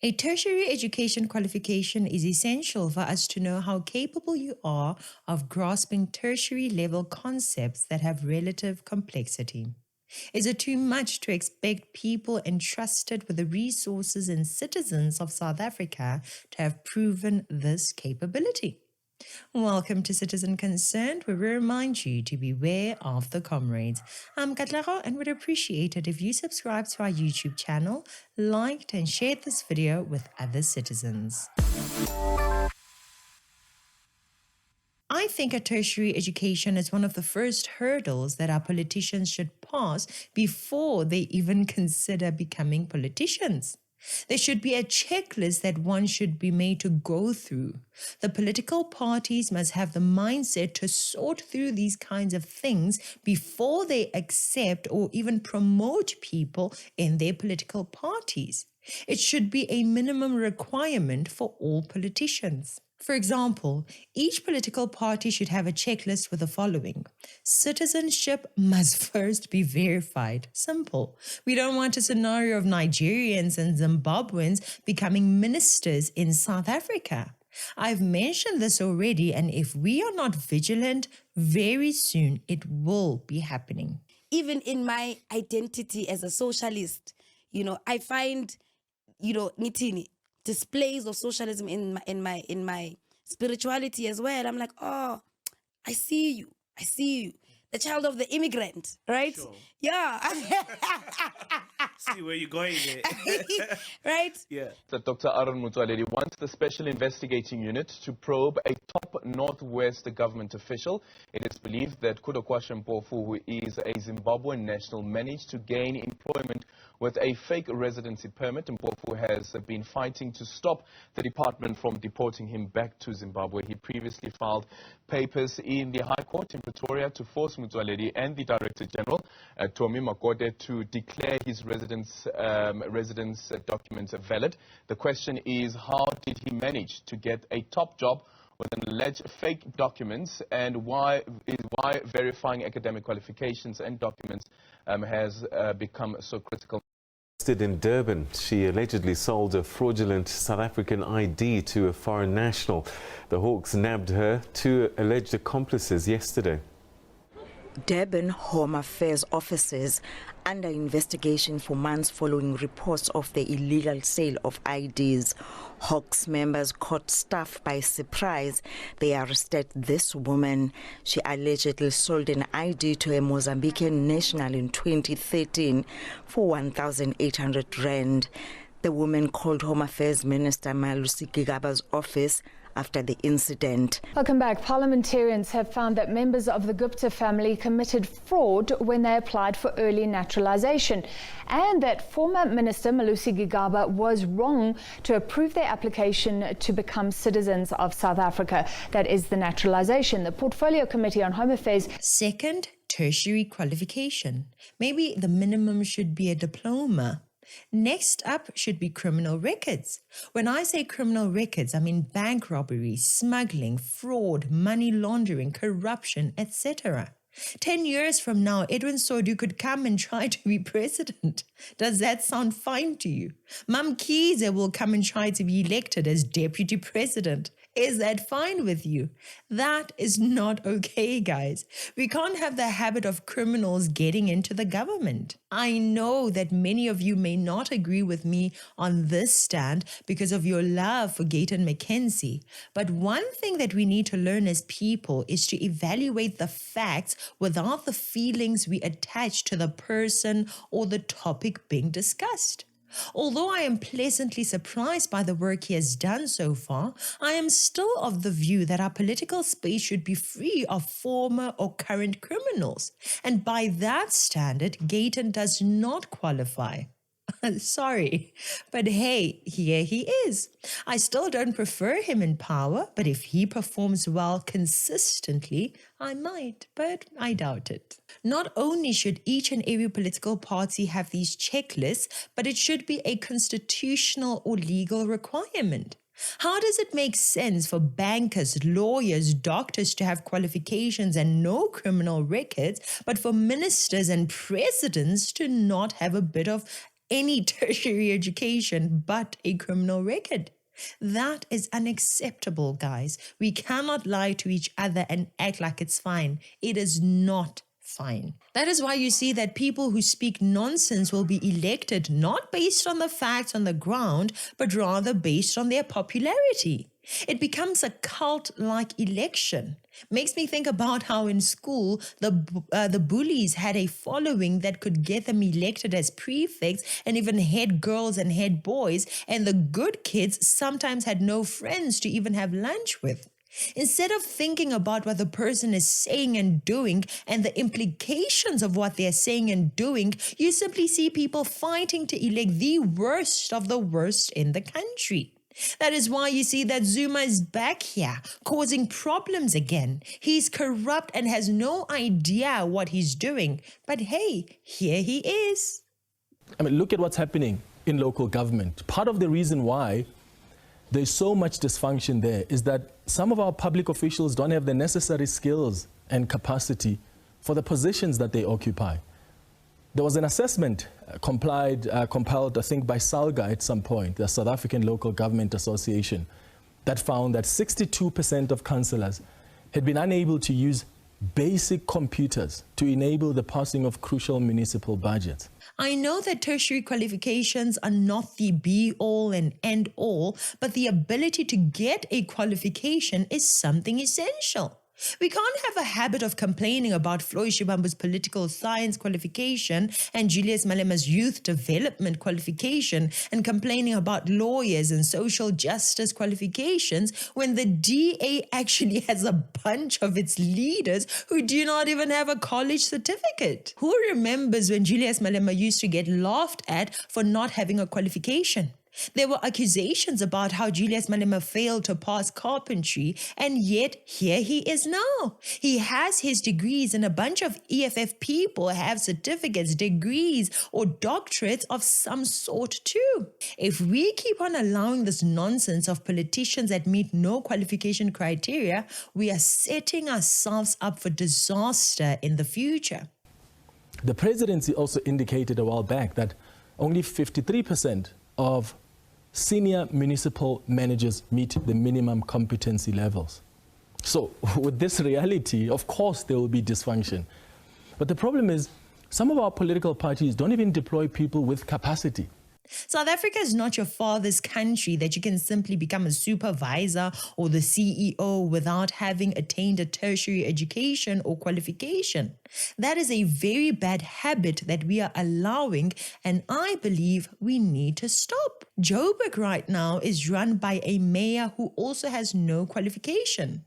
A tertiary education qualification is essential for us to know how capable you are of grasping tertiary level concepts that have relative complexity. Is it too much to expect people entrusted with the resources and citizens of South Africa to have proven this capability? Welcome to Citizen Concerned, where we remind you to beware of the comrades. I'm Katlego and would appreciate it if you subscribe to our YouTube channel, liked and shared this video with other citizens. I think a tertiary education is one of the first hurdles that our politicians should pass before they even consider becoming politicians. There should be a checklist that one should be made to go through. The political parties must have the mindset to sort through these kinds of things before they accept or even promote people in their political parties. It should be a minimum requirement for all politicians. For example, each political party should have a checklist with the following. Citizenship must first be verified. Simple. We don't want a scenario of Nigerians and Zimbabweans becoming ministers in South Africa. I've mentioned this already, and if we are not vigilant, very soon it will be happening. Even in my identity as a socialist, I find, Nitini, displays of socialism in my spirituality as well. I'm like, oh, I see you. The child of the immigrant, right? Sure. Yeah. See where you're going there. Right? Yeah. That Dr. Aaron Motsoaledi wants the Special Investigating Unit to probe a top Northwest government official. It is believed that Kudokwashe Mpofu, who is a Zimbabwean national, managed to gain employment with a fake residency permit. Mpofu has been fighting to stop the department from deporting him back to Zimbabwe. He previously filed papers in the High Court in Pretoria to force Motsoaledi and the Director General, Tommy Makode, to declare his residence documents valid. The question is, how did he manage to get a top job with an alleged fake documents, and why verifying academic qualifications and documents has become so critical? In Durban, she allegedly sold a fraudulent South African ID to a foreign national. The Hawks nabbed her, two alleged accomplices, yesterday. Durban Home Affairs officers under investigation for months following reports of the illegal sale of IDs. Hawks members caught staff by surprise. They arrested this woman. She allegedly sold an ID to a Mozambican national in 2013 for 1,800 rand. The woman called Home Affairs Minister Malusi Gigaba's office after the incident. Welcome back. Parliamentarians have found that members of the Gupta family committed fraud when they applied for early naturalization, and that former Minister Malusi Gigaba was wrong to approve their application to become citizens of South Africa. That is the naturalization. The Portfolio Committee on Home Affairs. Second, tertiary qualification. Maybe the minimum should be a diploma. Next up should be criminal records. When I say criminal records, I mean bank robbery, smuggling, fraud, money laundering, corruption, etc. 10 years from now, Edwin Sodu could come and try to be president. Does that sound fine to you? Mamkhize will come and try to be elected as deputy president. Is that fine with you? That is not okay, guys. We can't have the habit of criminals getting into the government. I know that many of you may not agree with me on this stand because of your love for Gayton McKenzie. But one thing that we need to learn as people is to evaluate the facts without the feelings we attach to the person or the topic being discussed. Although I am pleasantly surprised by the work he has done so far, I am still of the view that our political space should be free of former or current criminals. And by that standard, Gayton does not qualify. Sorry, but hey, here he is. I still don't prefer him in power, but if he performs well consistently, I might, but I doubt it. Not only should each and every political party have these checklists, but it should be a constitutional or legal requirement. How does it make sense for bankers, lawyers, doctors to have qualifications and no criminal records, but for ministers and presidents to not have a bit of any tertiary education but a criminal record. That is unacceptable, guys. We cannot lie to each other and act like it's fine. It is not fine. That is why you see that people who speak nonsense will be elected not based on the facts on the ground, but rather based on their popularity. It becomes a cult-like election. Makes me think about how in school the bullies had a following that could get them elected as prefects and even head girls and head boys, and the good kids sometimes had no friends to even have lunch with. Instead of thinking about what the person is saying and doing and the implications of what they're saying and doing, you simply see people fighting to elect the worst of the worst in the country. That is why you see that Zuma is back here, causing problems again. He's corrupt and has no idea what he's doing. But hey, here he is. I mean, look at what's happening in local government. Part of the reason why there's so much dysfunction there is that some of our public officials don't have the necessary skills and capacity for the positions that they occupy. There was an assessment compiled, I think, by SALGA at some point, the South African Local Government Association, that found that 62% of councillors had been unable to use basic computers to enable the passing of crucial municipal budgets. I know that tertiary qualifications are not the be-all and end-all, but the ability to get a qualification is something essential. We can't have a habit of complaining about Floyd Shivambu's political science qualification and Julius Malema's youth development qualification and complaining about lawyers and social justice qualifications when the DA actually has a bunch of its leaders who do not even have a college certificate. Who remembers when Julius Malema used to get laughed at for not having a qualification? There were accusations about how Julius Malema failed to pass carpentry, and yet here he is now. He has his degrees, and a bunch of EFF people have certificates, degrees, or doctorates of some sort too. If we keep on allowing this nonsense of politicians that meet no qualification criteria, we are setting ourselves up for disaster in the future. The presidency also indicated a while back that only 53% of senior municipal managers meet the minimum competency levels. So with this reality, of course there will be dysfunction. But the problem is some of our political parties don't even deploy people with capacity. South Africa is not your father's country that you can simply become a supervisor or the CEO without having attained a tertiary education or qualification. That is a very bad habit that we are allowing, and I believe we need to stop. Joburg right now is run by a mayor who also has no qualification.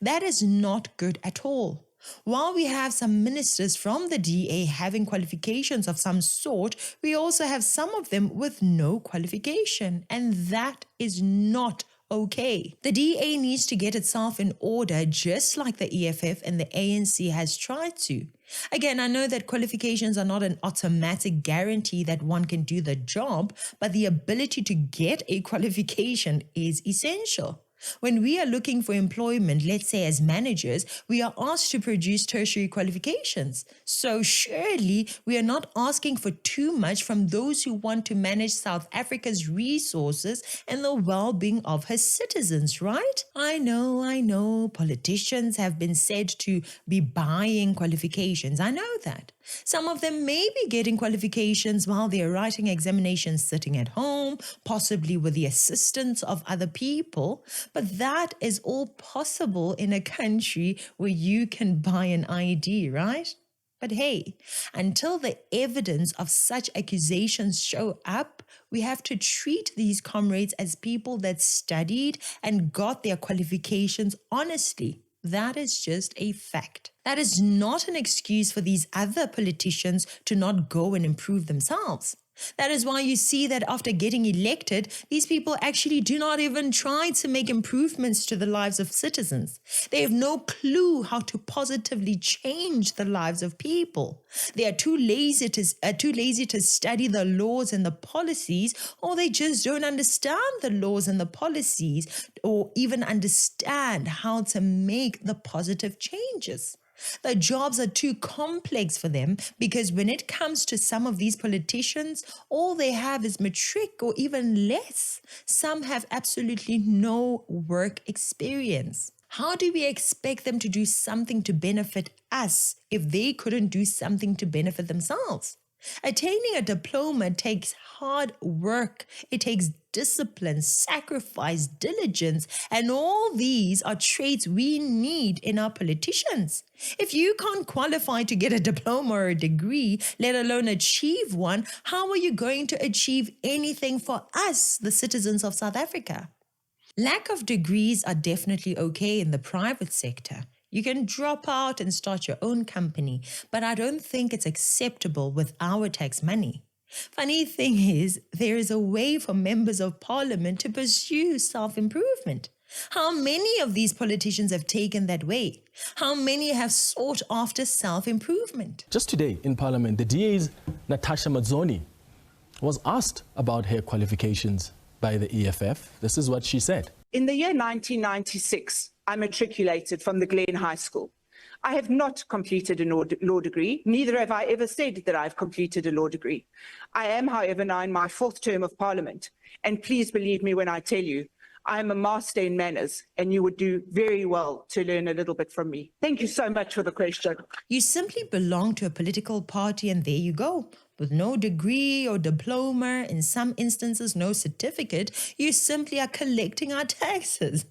That is not good at all. While we have some ministers from the DA having qualifications of some sort, we also have some of them with no qualification, and that is not okay. The DA needs to get itself in order, just like the EFF and the ANC has tried to. Again, I know that qualifications are not an automatic guarantee that one can do the job, but the ability to get a qualification is essential. When we are looking for employment, let's say as managers, we are asked to produce tertiary qualifications. So surely we are not asking for too much from those who want to manage South Africa's resources and the well-being of her citizens, right? I know, politicians have been said to be buying qualifications. I know that. Some of them may be getting qualifications while they're writing examinations sitting at home, possibly with the assistance of other people, but that is all possible in a country where you can buy an ID, right? But hey, until the evidence of such accusations show up, we have to treat these comrades as people that studied and got their qualifications honestly. That is just a fact. That is not an excuse for these other politicians to not go and improve themselves. That is why you see that after getting elected, these people actually do not even try to make improvements to the lives of citizens. They have no clue how to positively change the lives of people. They are too lazy to study the laws and the policies, or they just don't understand the laws and the policies, or even understand how to make the positive changes. The jobs are too complex for them because when it comes to some of these politicians, all they have is matric or even less. Some have absolutely no work experience. How do we expect them to do something to benefit us if they couldn't do something to benefit themselves? Attaining a diploma takes hard work. It takes discipline, sacrifice, diligence, and all these are traits we need in our politicians. If you can't qualify to get a diploma or a degree, let alone achieve one, how are you going to achieve anything for us, the citizens of South Africa? Lack of degrees are definitely okay in the private sector. You can drop out and start your own company, but I don't think it's acceptable with our tax money. Funny thing is, there is a way for members of parliament to pursue self-improvement. How many of these politicians have taken that way? How many have sought after self-improvement? Just today in Parliament, the DA's Natasha Mazzoni was asked about her qualifications by the EFF. This is what she said. In the year 1996, I matriculated from the Glen High School. I have not completed a law degree, neither have I ever said that I've completed a law degree. I am, however, now in my 4th term of Parliament, and please believe me when I tell you, I am a master in manners, and you would do very well to learn a little bit from me. Thank you so much for the question. You simply belong to a political party and there you go. With no degree or diploma, in some instances no certificate, you simply are collecting our taxes.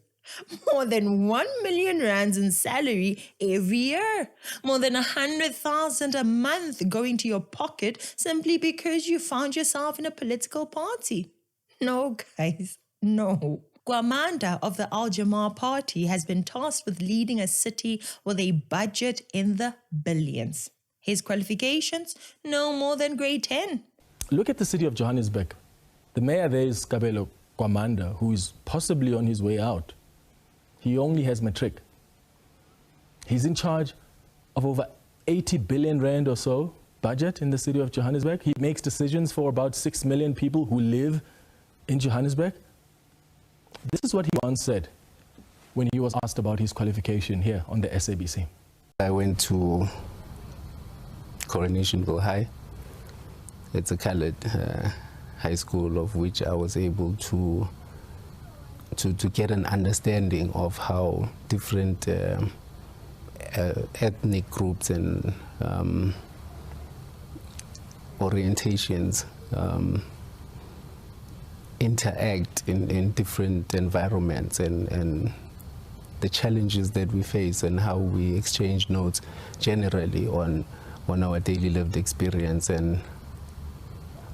More than 1 million rands in salary every year. More than 100,000 a month going to your pocket simply because you found yourself in a political party. No, guys, no. Kwamanda of the Al Jamar party has been tasked with leading a city with a budget in the billions. His qualifications, no more than grade 10. Look at the city of Johannesburg. The mayor there is Kabelo Kwamanda, who is possibly on his way out. He only has matric. He's in charge of over 80 billion rand or so budget in the city of Johannesburg. He makes decisions for about 6 million people who live in Johannesburg. This is what he once said when he was asked about his qualification here on the SABC. I went to Coronationville High. It's a colored high school of which I was able to get an understanding of how different ethnic groups and orientations interact in different environments and the challenges that we face and how we exchange notes generally on our daily lived experience. And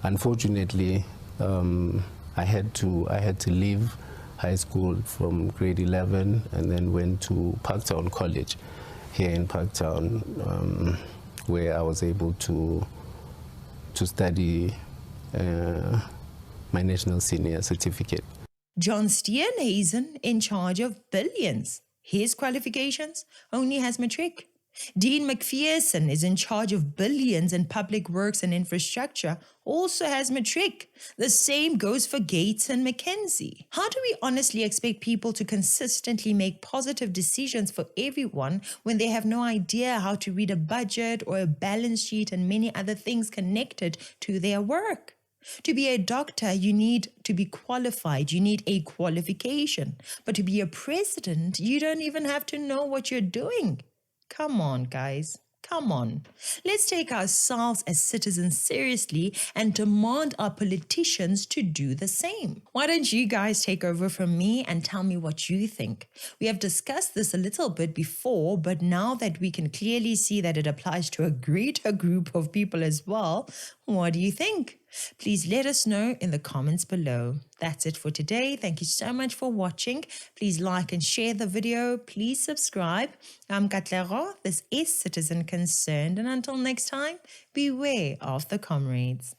unfortunately, I had to leave high school from grade 11 and then went to Parktown College here in Parktown, where I was able to study my National Senior Certificate. John Steenhuisen, in charge of billions. His qualifications only has matric. Dean McPherson is in charge of billions in public works and infrastructure, also has matric. The same goes for Gayton McKenzie. How do we honestly expect people to consistently make positive decisions for everyone when they have no idea how to read a budget or a balance sheet and many other things connected to their work? To be a doctor, you need to be qualified. You need a qualification. But to be a president, you don't even have to know what you're doing. Come on, guys. Come on. Let's take ourselves as citizens seriously and demand our politicians to do the same. Why don't you guys take over from me and tell me what you think? We have discussed this a little bit before, but now that we can clearly see that it applies to a greater group of people as well, what do you think? Please let us know in the comments below. That's it for today. Thank you so much for watching. Please like and share the video. Please subscribe. I'm Katlego. This is Citizen Concerned. And until next time, beware of the comrades.